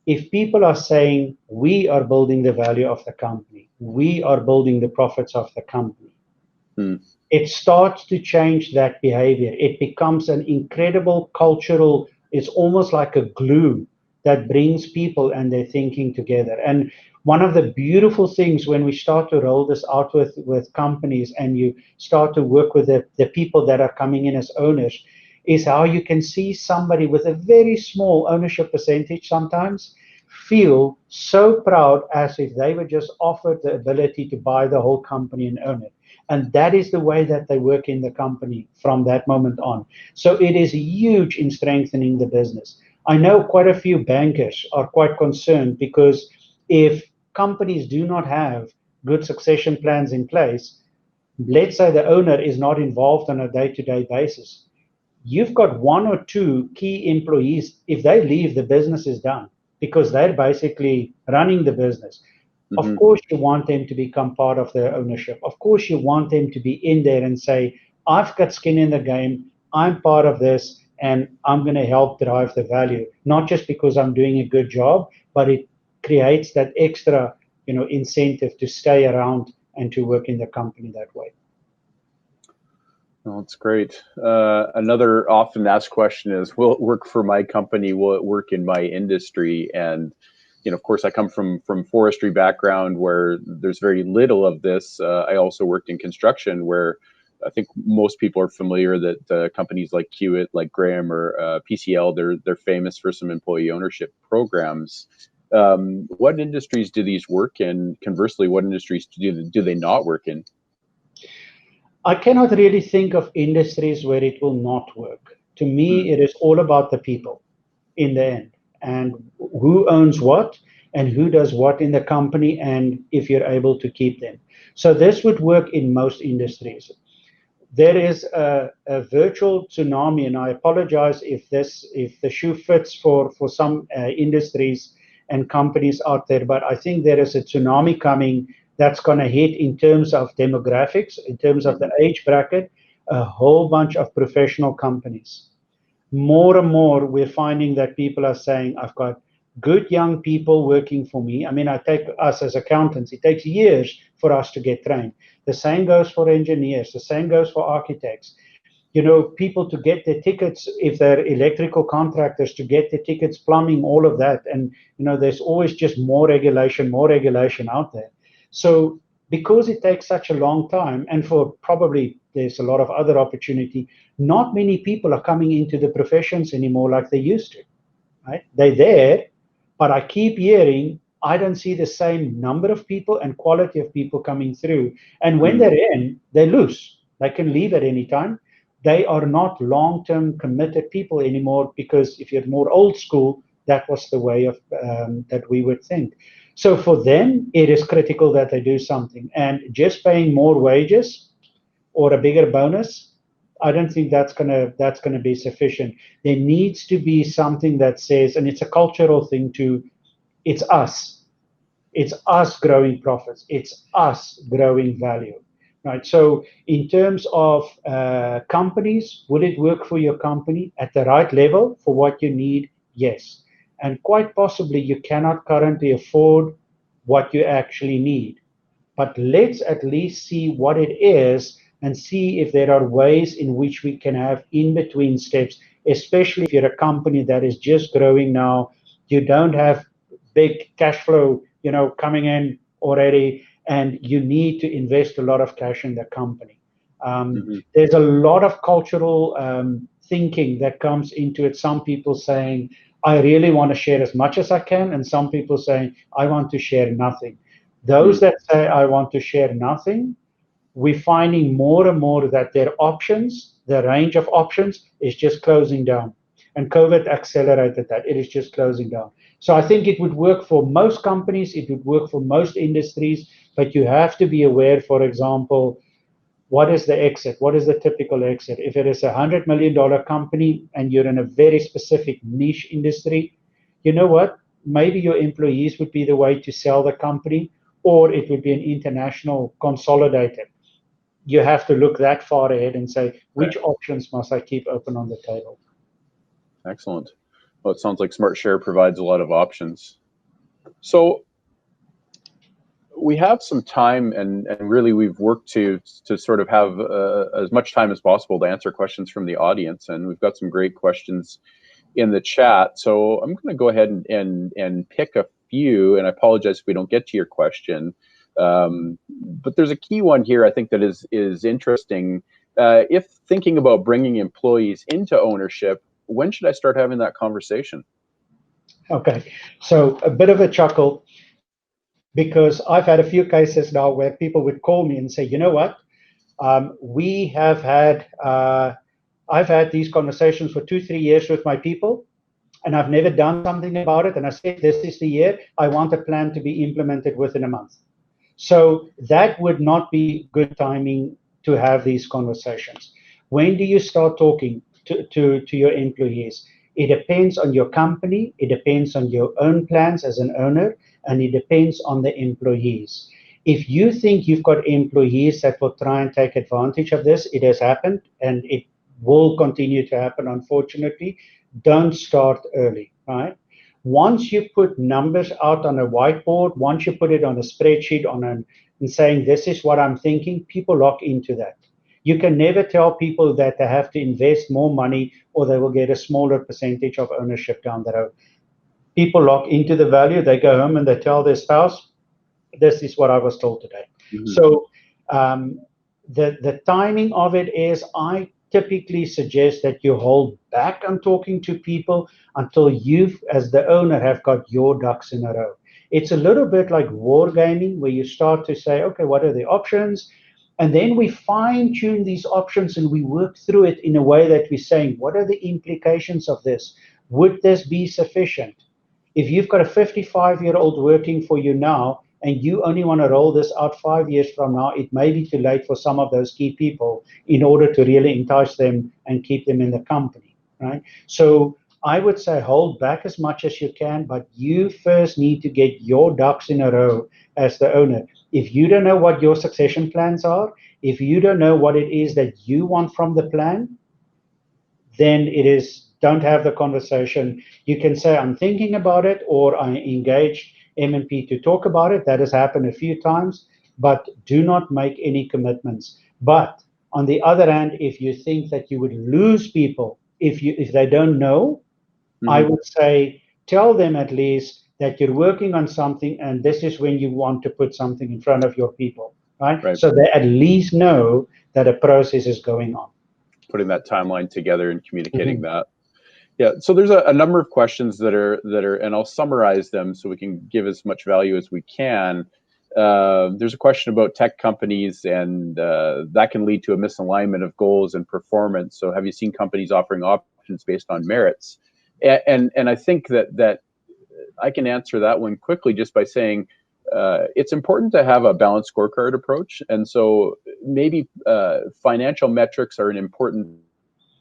If people are saying, we are building the value of the company, we are building the profits of the company, it starts to change that behavior. It becomes an incredible cultural, it's almost like a glue that brings people and their thinking together. And one of the beautiful things when we start to roll this out with companies and you start to work with the people that are coming in as owners is how you can see somebody with a very small ownership percentage sometimes feel so proud as if they were just offered the ability to buy the whole company and own it. And that is the way that they work in the company from that moment on. So it is huge in strengthening the business. I know quite a few bankers are quite concerned because if companies do not have good succession plans in place, let's say the owner is not involved on a day-to-day basis, you've got one or two key employees. If they leave, the business is done because they're basically running the business. Of course, you want them to become part of their ownership. Of course, you want them to be in there and say, I've got skin in the game, I'm part of this, and I'm going to help drive the value, not just because I'm doing a good job, but it creates that extra, incentive to stay around and to work in the company that way. Well, that's great. Another often asked question is, will it work for my company? Will it work in my industry? And of course, I come from forestry background where there's very little of this. I also worked in construction where I think most people are familiar that companies like Hewitt, like Graham or PCL, they're famous for some employee ownership programs. What industries do these work in? Conversely, what industries do they not work in? I cannot really think of industries where it will not work. To me, it is all about the people in the end, and who owns what and who does what in the company, and if you're able to keep them. So this would work in most industries. There is a virtual tsunami, and I apologize if the shoe fits for some industries and companies out there, but I think there is a tsunami coming that's going to hit in terms of demographics, in terms of the age bracket, a whole bunch of professional companies. More and more, we're finding that people are saying, I've got good young people working for me. I mean, I take us as accountants, it takes years for us to get trained. The same goes for engineers, the same goes for architects. People to get their tickets, if they're electrical contractors, to get the tickets, plumbing, all of that. And, there's always just more regulation out there. So because it takes such a long time, and for probably there's a lot of other opportunity, not many people are coming into the professions anymore like they used to, right? They're there, but I keep hearing, I don't see the same number of people and quality of people coming through. And when they're in, they lose. They can leave at any time. They are not long-term committed people anymore, because if you're more old school, that was the way of that we would think. So for them, it is critical that they do something. And just paying more wages or a bigger bonus, I don't think that's gonna be sufficient. There needs to be something that says, and it's a cultural thing too, it's us. It's us growing profits. It's us growing value, right? So in terms of companies, will it work for your company at the right level for what you need? Yes. And quite possibly you cannot currently afford what you actually need. But let's at least see what it is and see if there are ways in which we can have in-between steps, especially if you're a company that is just growing now, you don't have big cash flow, coming in already, and you need to invest a lot of cash in the company. There's a lot of cultural thinking that comes into it. Some people saying, I really want to share as much as I can, and some people saying, I want to share nothing. Those that say, I want to share nothing, we're finding more and more that their options, the range of options, is just closing down. and COVID accelerated that. It is just closing down. So I think it would work for most companies, it would work for most industries, but you have to be aware, for example, what is the exit? What is the typical exit? If it is $100 million company and you're in a very specific niche industry, you know what? Maybe your employees would be the way to sell the company, or it would be an international consolidator. You have to look that far ahead and say, which options must I keep open on the table? Excellent. Well, it sounds like SmartShare provides a lot of options. So we have some time, and really we've worked to sort of have as much time as possible to answer questions from the audience, and we've got some great questions in the chat. So I'm going to go ahead and pick a few, and I apologize if we don't get to your question. But there's a key one here I think that is interesting. If thinking about bringing employees into ownership, when should I start having that conversation? Okay, so a bit of a chuckle, because I've had a few cases now where people would call me and say, you know what, I've had these conversations for 2-3 years with my people, and I've never done something about it. And I said, this is the year, I want a plan to be implemented within a month. So that would not be good timing to have these conversations. When do you start talking to your employees? It depends on your company, it depends on your own plans as an owner, and it depends on the employees. If you think you've got employees that will try and take advantage of this, it has happened, and it will continue to happen, unfortunately. Don't start early, right? Once you put numbers out on a whiteboard, once you put it on a spreadsheet, and saying, this is what I'm thinking, people lock into that. You can never tell people that they have to invest more money or they will get a smaller percentage of ownership down the road. People lock into the value, they go home and they tell their spouse, this is what I was told today. Mm-hmm. So the timing of it is, I typically suggest that you hold back on talking to people until you've, as the owner, have got your ducks in a row. It's a little bit like wargaming, where you start to say, okay, what are the options? And then we fine tune these options and we work through it in a way that we're saying, what are the implications of this? Would this be sufficient? If you've got a 55-year-old working for you now, and you only want to roll this out 5 years from now, it may be too late for some of those key people in order to really entice them and keep them in the company, right? So I would say hold back as much as you can, but you first need to get your ducks in a row as the owner. If you don't know what your succession plans are, if you don't know what it is that you want from the plan, then it is, don't have the conversation. You can say, I'm thinking about it, or I engaged M&P to talk about it. That has happened a few times, but do not make any commitments. But on the other hand, if you think that you would lose people if they don't know, mm-hmm. I would say tell them at least that you're working on something, and this is when you want to put something in front of your people, right? So they at least know that a process is going on. Putting that timeline together and communicating mm-hmm. that. Yeah, so there's a number of questions that are, and I'll summarize them so we can give as much value as we can. There's a question about tech companies, and that can lead to a misalignment of goals and performance. So have you seen companies offering options based on merits? And I think that I can answer that one quickly just by saying it's important to have a balanced scorecard approach. And so maybe financial metrics are an important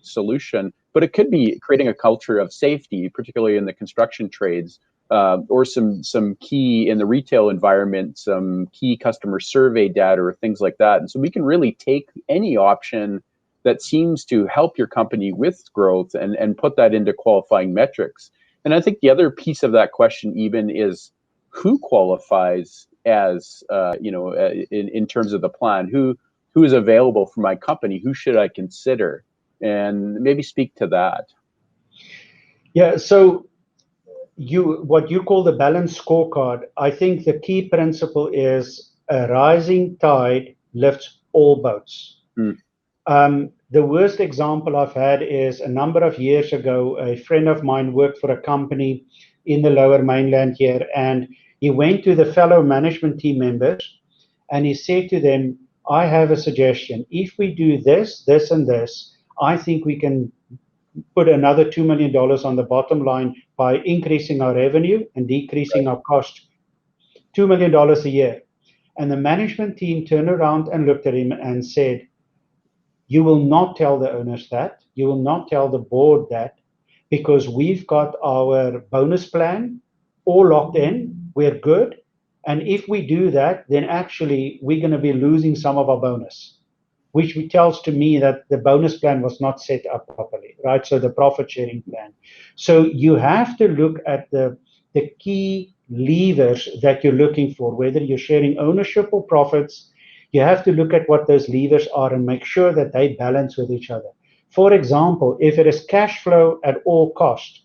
solution, but it could be creating a culture of safety, particularly in the construction trades, or some key in the retail environment, some key customer survey data or things like that. And so we can really take any option that seems to help your company with growth and put that into qualifying metrics. And I think the other piece of that question even is who qualifies as, in terms of the plan, who is available for my company, who should I consider? And maybe speak to that. Yeah, so what you call the balanced scorecard, I think the key principle is a rising tide lifts all boats. The worst example I've had is a number of years ago, a friend of mine worked for a company in the Lower Mainland here, and he went to the fellow management team members and he said to them, I have a suggestion. If we do this, this, and this, I think we can put another $2 million on the bottom line by increasing our revenue and decreasing our cost, $2 million a year. And the management team turned around and looked at him and said, you will not tell the owners that. You will not tell the board that, because we've got our bonus plan all locked in. We're good. And if we do that, then actually we're going to be losing some of our bonus, which tells to me that the bonus plan was not set up properly, right? So the profit sharing plan. So you have to look at the key levers that you're looking for, whether you're sharing ownership or profits. You have to look at what those levers are and make sure that they balance with each other. For example, if it is cash flow at all cost,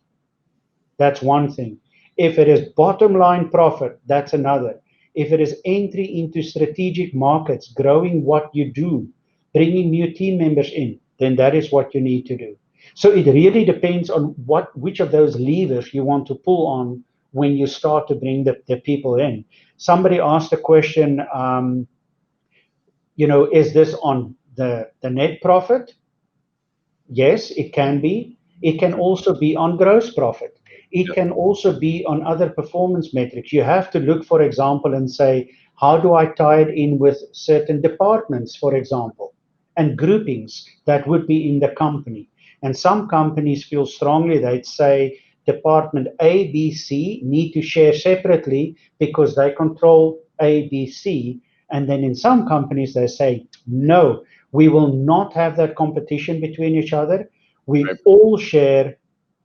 that's one thing. If it is bottom line profit, that's another. If it is entry into strategic markets, growing what you do, bringing new team members in, then that is what you need to do. So it really depends on which of those levers you want to pull on when you start to bring the people in. Somebody asked a question, is this on the net profit? Yes, it can be. It can also be on gross profit. It can also be on other performance metrics. You have to look, for example, and say, how do I tie it in with certain departments, for example, and groupings that would be in the company. And some companies feel strongly, they'd say department A, B, C need to share separately because they control A, B, C. And then in some companies, they say, no, we will not have that competition between each other. We all share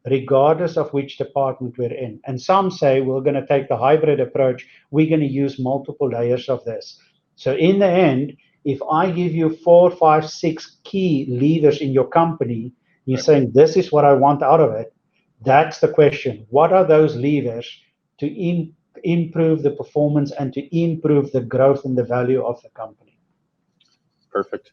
regardless of which department we're in. And some say we're going to take the hybrid approach. We're going to use multiple layers of this. So in the end, if I give you 4, 5, 6 key levers in your company, you're saying, this is what I want out of it. That's the question. What are those levers to improve the performance and to improve the growth and the value of the company? Perfect.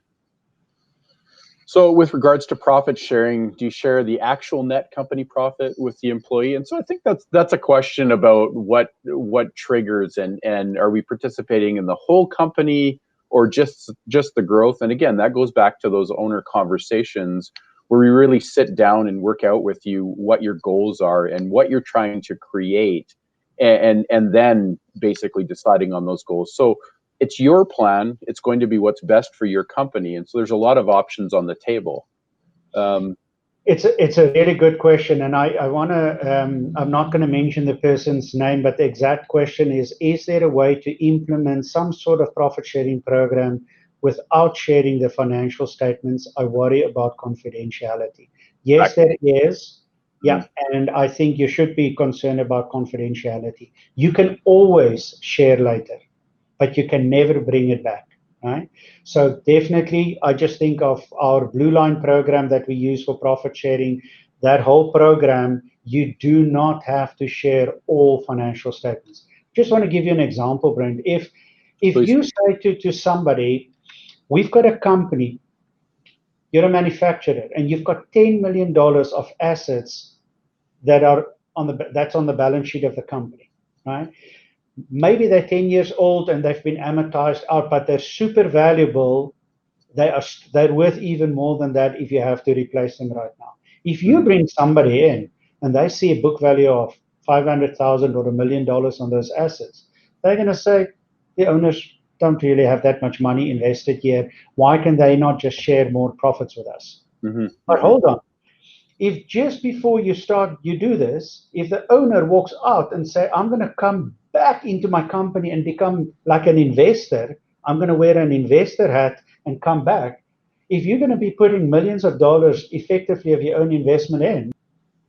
So with regards to profit sharing, do you share the actual net company profit with the employee? And so I think that's a question about what triggers and are we participating in the whole company or just the growth? And again, that goes back to those owner conversations where we really sit down and work out with you what your goals are and what you're trying to create, and then basically deciding on those goals. So it's your plan. It's going to be what's best for your company. And so there's a lot of options on the table. It's a really good question. And I want to, I'm not going to mention the person's name, but the exact question is there a way to implement some sort of profit sharing program without sharing the financial statements? I worry about confidentiality. Yes, there is. Yeah, and I think you should be concerned about confidentiality. You can always share later, but you can never bring it back, right? So definitely, I just think of our Blue Line program that we use for profit sharing. That whole program, you do not have to share all financial statements. Just want to give you an example, Brent. If you say to somebody, we've got a company, you're a manufacturer, and you've got $10 million of assets that's on the balance sheet of the company, right? Maybe they're 10 years old and they've been amortized out, but they're super valuable. They're worth even more than that if you have to replace them right now. If you bring somebody in and they see a book value of $500,000 or $1 million on those assets, they're going to say, the owners don't really have that much money invested here. Why can they not just share more profits with us? But hold on. If just before you start, you do this, if the owner walks out and say, I'm going to come back into my company and become like an investor, I'm going to wear an investor hat and come back. If you're going to be putting millions of dollars effectively of your own investment in,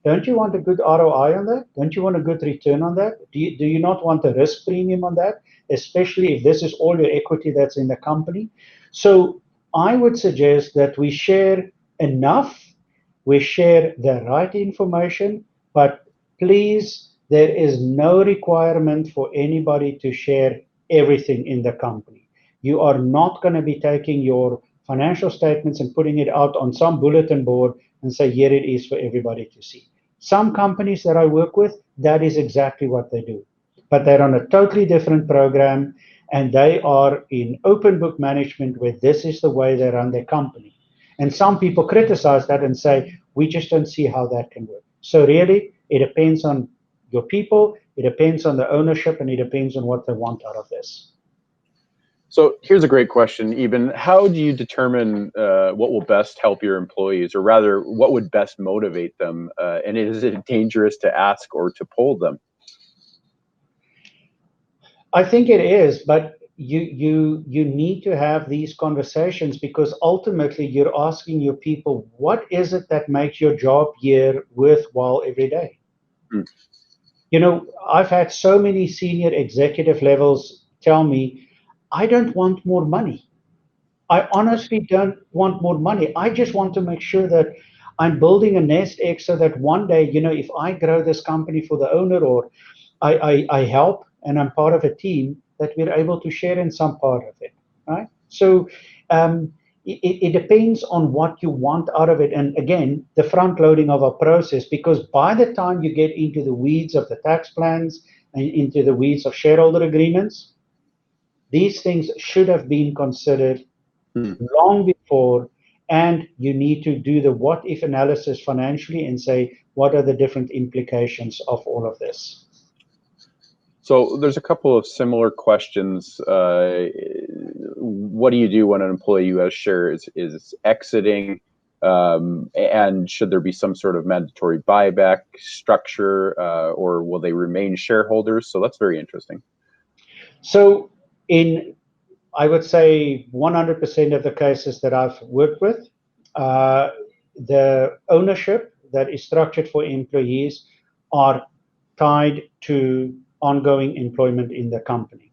don't you want a good ROI on that? Don't you want a good return on that? Do you not want a risk premium on that, especially if this is all your equity that's in the company? So I would suggest that we share enough. We share the right information, but please, there is no requirement for anybody to share everything in the company. You are not going to be taking your financial statements and putting it out on some bulletin board and say, here it is for everybody to see. Some companies that I work with, that is exactly what they do. But they're on a totally different program, and they are in open book management where this is the way they run their company. And some people criticize that and say, We just don't see how that can work. So really, it depends on your people, it depends on the ownership, and it depends on what they want out of this. So here's a great question, Eben. How do you determine what will best help your employees, or rather, what would best motivate them? And is it dangerous to ask or to poll them? I think it is, but you need to have these conversations, because ultimately you're asking your people, what is it that makes your job here worthwhile every day? You know, I've had so many senior executive levels tell me, I don't want more money. I honestly don't want more money. I just want to make sure that I'm building a nest egg so that one day, you know, if I grow this company for the owner, or I help and I'm part of a team, that we're able to share in some part of it, right? So it depends on what you want out of it. And again, the front loading of a process, because by the time you get into the weeds of the tax plans and into the weeds of shareholder agreements, these things should have been considered long before, and you need to do the what if analysis financially and say, what are the different implications of all of this? So there's a couple of similar questions. What do you do when an employee who has shares is exiting? And should there be some sort of mandatory buyback structure, or will they remain shareholders? So that's very interesting. So I would say 100% of the cases that I've worked with, the ownership that is structured for employees are tied to ongoing employment in the company.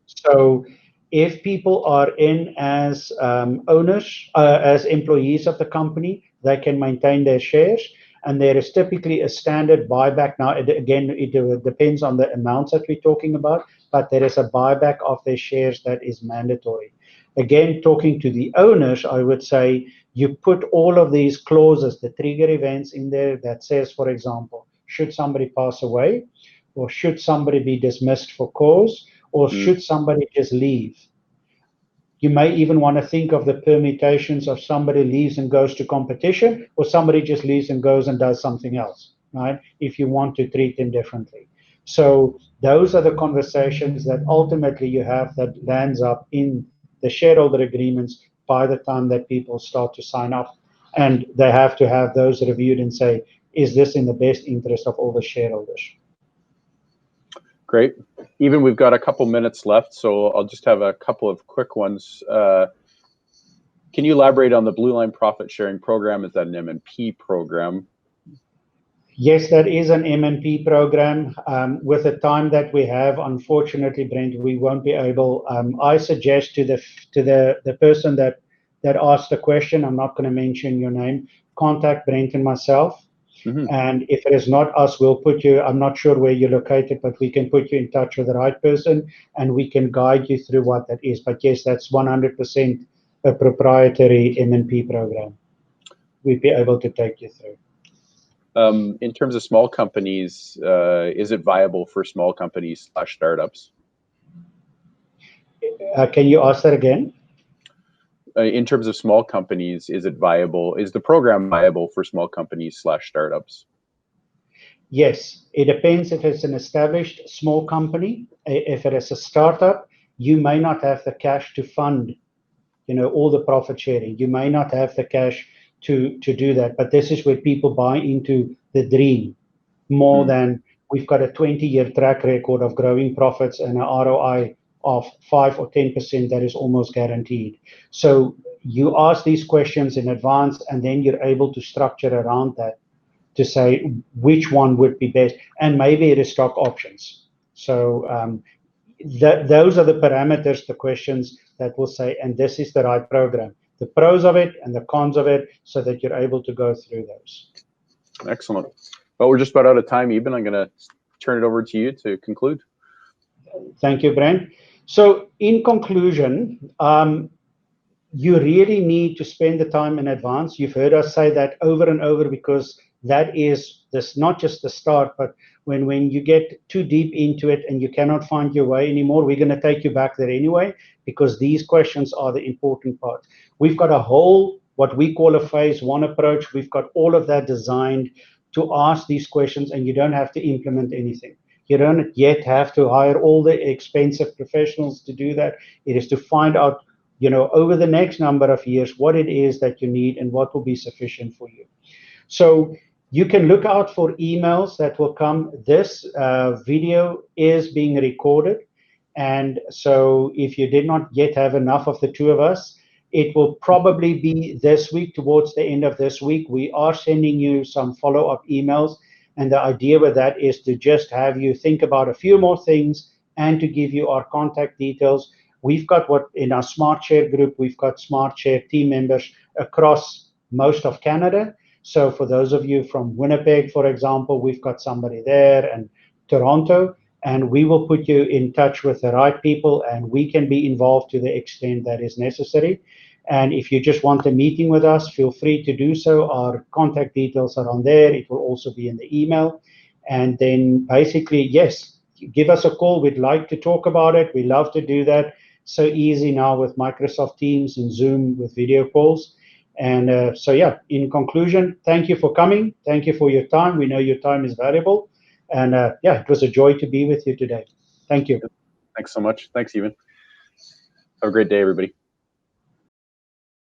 So if people are in as owners, as employees of the company, they can maintain their shares. And there is typically a standard buyback. Now, again, it depends on the amounts that we're talking about, but there is a buyback of their shares that is mandatory. Again, talking to the owners, I would say you put all of these clauses, the trigger events in there that says, for example, should somebody pass away, or should somebody be dismissed for cause, or should somebody just leave? You may even want to think of the permutations of somebody leaves and goes to competition, or somebody just leaves and goes and does something else, right? If you want to treat them differently. So those are the conversations that ultimately you have that lands up in the shareholder agreements by the time that people start to sign up. And they have to have those reviewed and say, is this in the best interest of all the shareholders? Great. Even we've got a couple minutes left, so I'll just have a couple of quick ones. Can you elaborate on the Blue Line profit sharing program? Is that an M&P program? Yes, that is an M&P program. With the time that we have, unfortunately, Brent, we won't be able. I suggest to the person that asked the question, I'm not going to mention your name, contact Brent and myself. And if it is not us, we'll put you, I'm not sure where you're located, but we can put you in touch with the right person and we can guide you through what that is. But yes, that's 100% a proprietary M&P program. We'd be able to take you through. In terms of small companies, is it viable for small companies / startups? Can you ask that again? In terms of small companies, is it viable? Is the program viable for small companies / startups? Yes, it depends if it's an established small company. If it is a startup, you may not have the cash to fund, you know, all the profit sharing. You may not have the cash to do that. But this is where people buy into the dream more than we've got a 20-year track record of growing profits and an ROI of 5 or 10% that is almost guaranteed. So you ask these questions in advance, and then you're able to structure around that to say which one would be best, and maybe it is stock options. So those are the parameters, the questions that will say, and this is the right program, the pros of it and the cons of it, so that you're able to go through those. Excellent. Well, we're just about out of time, Eben. I'm going to turn it over to you to conclude. Thank you, Brent. So in conclusion, you really need to spend the time in advance. You've heard us say that over and over, because that is this, not just the start, but when you get too deep into it and you cannot find your way anymore, we're going to take you back there anyway, because these questions are the important part. We've got a whole what we call a phase one approach. We've got all of that designed to ask these questions, and you don't have to implement anything. You don't yet have to hire all the expensive professionals to do that. It is to find out, over the next number of years, what it is that you need and what will be sufficient for you. So you can look out for emails that will come. This video is being recorded. And so if you did not yet have enough of the two of us, it will probably be this week, towards the end of this week. We are sending you some follow-up emails. And the idea with that is to just have you think about a few more things and to give you our contact details. We've got in our SmartShare group, we've got SmartShare team members across most of Canada. So for those of you from Winnipeg, for example, we've got somebody there, and Toronto, and we will put you in touch with the right people, and we can be involved to the extent that is necessary. And if you just want a meeting with us, feel free to do so. Our contact details are on there. It will also be in the email. And then basically, yes, give us a call. We'd like to talk about it. We love to do that. So easy now with Microsoft Teams and Zoom with video calls. And so, yeah, in conclusion, thank you for coming. Thank you for your time. We know your time is valuable. And yeah, it was a joy to be with you today. Thank you. Thanks so much. Thanks, Evan. Have a great day, everybody.